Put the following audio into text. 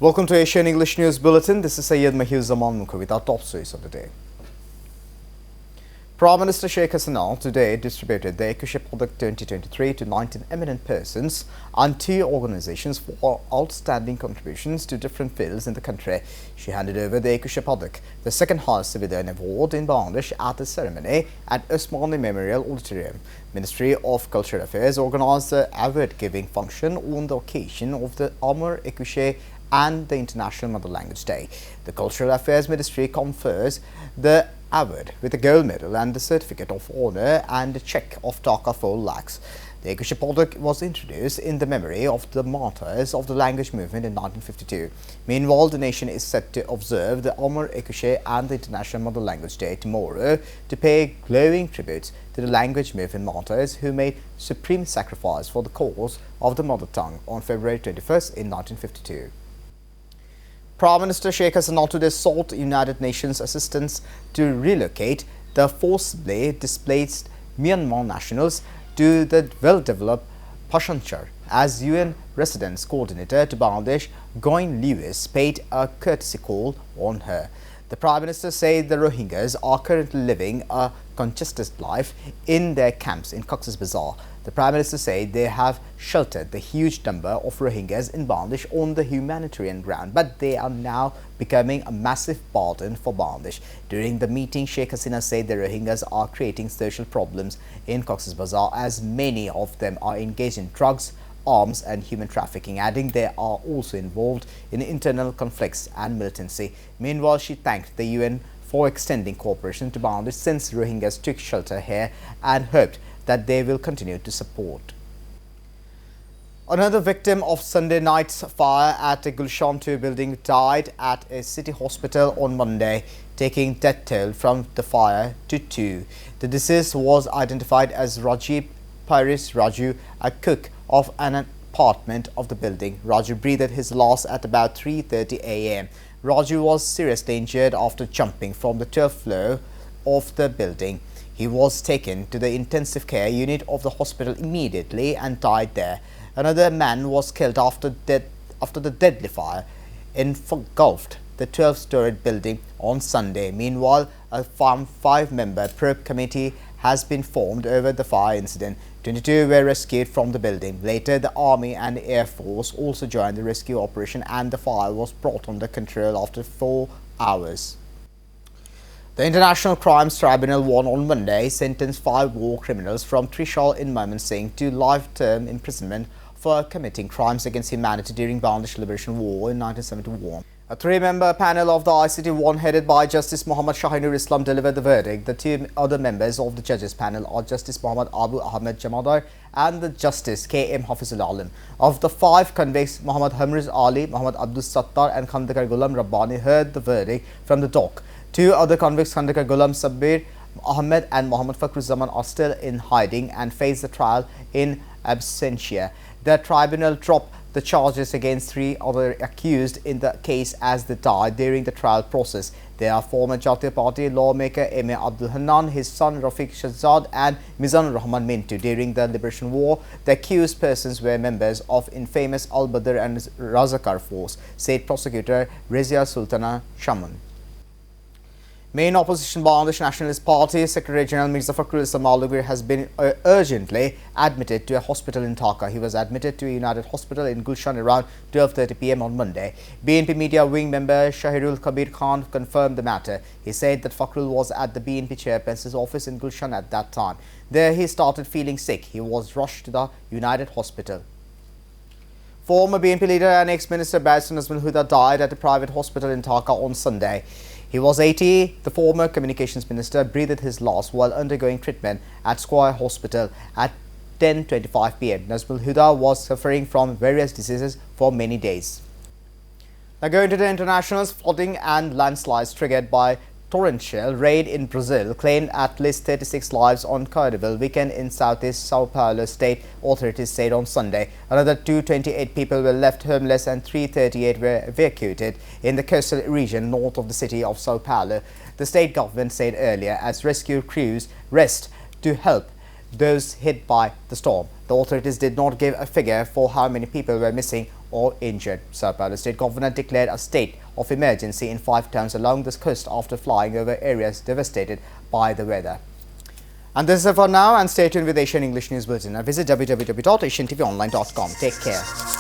Welcome to Asian English News Bulletin. This is Syed Mahir Zaman Mukha with our top stories of the day. Prime Minister Sheikh Hasina today distributed the Ekusha Padak 2023 to 19 eminent persons and 2 organizations for outstanding contributions to different fields in the country. She handed over the Ekusha Padak, the second highest civilian award in Bangladesh, at the ceremony at Usmani Memorial Auditorium. Ministry of Cultural Affairs organized the award-giving function on the occasion of the Amar Ekusha and the International Mother Language Day. The Cultural Affairs Ministry confers the award with a gold medal and the certificate of honor and a cheque of Dhaka 4 lakhs. The Ekusha Padak was introduced in the memory of the martyrs of the language movement in 1952. Meanwhile, the nation is set to observe the Amar Ekusha and the International Mother Language Day tomorrow to pay glowing tributes to the language movement martyrs who made supreme sacrifice for the cause of the mother tongue on February 21st in 1952. Prime Minister Sheikh Hasina today sought United Nations assistance to relocate the forcibly displaced Myanmar nationals to the well-developed Pashanchar as UN Residence Coordinator to Bangladesh, Goin Lewis, paid a courtesy call on her. The Prime Minister said the Rohingyas are currently living a congested life in their camps in Cox's Bazar. The Prime Minister said they have sheltered the huge number of Rohingyas in Bangladesh on the humanitarian ground, but they are now becoming a massive burden for Bangladesh. During the meeting, Sheikh Hasina said the Rohingyas are creating social problems in Cox's Bazar as many of them are engaged in drugs, arms and human trafficking, adding they are also involved in internal conflicts and militancy. Meanwhile, she thanked the UN for extending cooperation to Bangladesh since Rohingyas took shelter here and hoped that they will continue to support. Another victim of Sunday night's fire at a Gulshan 2 building died at a city hospital on Monday, taking death toll from the fire to 2. The deceased was identified as Raju Paris Raju, a cook of an apartment of the building. Raju breathed his last at about 3:30 a.m. Raju was seriously injured after jumping from the 12th floor of the building. He was taken to the intensive care unit of the hospital immediately and died there. Another man was killed after the deadly fire engulfed the 12-storied building on Sunday. Meanwhile, a 5-member probe committee has been formed over the fire incident. 22 were rescued from the building. Later, the Army and Air Force also joined the rescue operation and the fire was brought under control after 4 hours. The International Crimes Tribunal won on Monday sentenced 5 war criminals from Trishul in Mymensingh to life-term imprisonment for committing crimes against humanity during Bangladesh Liberation War in 1971. A 3-member panel of the ICT-1 headed by Justice Muhammad Shaheenur Islam delivered the verdict. The 2 other members of the judges panel are Justice Muhammad Abu Ahmed Jamadar and the Justice K.M. Hafizul Alam. Of the 5 convicts, Muhammad Hamriz Ali, Muhammad Abdul Sattar and Khandakar Ghulam Rabbani heard the verdict from the dock. 2 other convicts, Khandakar Ghulam Sabbir Ahmed and Muhammad Fakhruzaman, are still in hiding and face the trial in absentia. The tribunal dropped the charges against 3 other accused in the case as they died during the trial process. They are former Jatiya Party lawmaker M.A. Abdul Hannan, his son Rafiq Shahzad and Bassinur Rahman Mintu. During the Liberation War, the accused persons were members of infamous Al-Badr and Razakar force, said prosecutor Razia Sultana Shaman. Main opposition Bangladesh Nationalist Party Secretary General Mirza Fakhrul Islam Alugir has been urgently admitted to a hospital in Dhaka. He was admitted to a United Hospital in Gulshan around 12:30 p.m. on Monday. BNP Media Wing member Shahirul Kabir Khan confirmed the matter. He said that Fakhrul was at the BNP chairperson's office in Gulshan at that time. There he started feeling sick. He was rushed to the United Hospital. Former BNP leader and ex-minister Bassinur Rahman died at a private hospital in Dhaka on Sunday. He was 80. The former communications minister breathed his last while undergoing treatment at Square Hospital at 10:25 p.m. Nazmul Huda was suffering from various diseases for many days. Now going to the internationals, flooding and landslides triggered by torrential rain in Brazil claimed at least 36 lives on Carnival weekend in southeast Sao Paulo state, authorities said on Sunday. Another 228 people were left homeless and 338 were evacuated in the coastal region north of the city of Sao Paulo. The state government said earlier as rescue crews raced to help those hit by the storm. The authorities did not give a figure for how many people were missing or injured. Sao Paulo State Governor declared a state of emergency in 5 towns along the coast after flying over areas devastated by the weather. And this is it for now, and stay tuned with Asian English News Bulletin. Visit www.asiantvonline.com. Take care.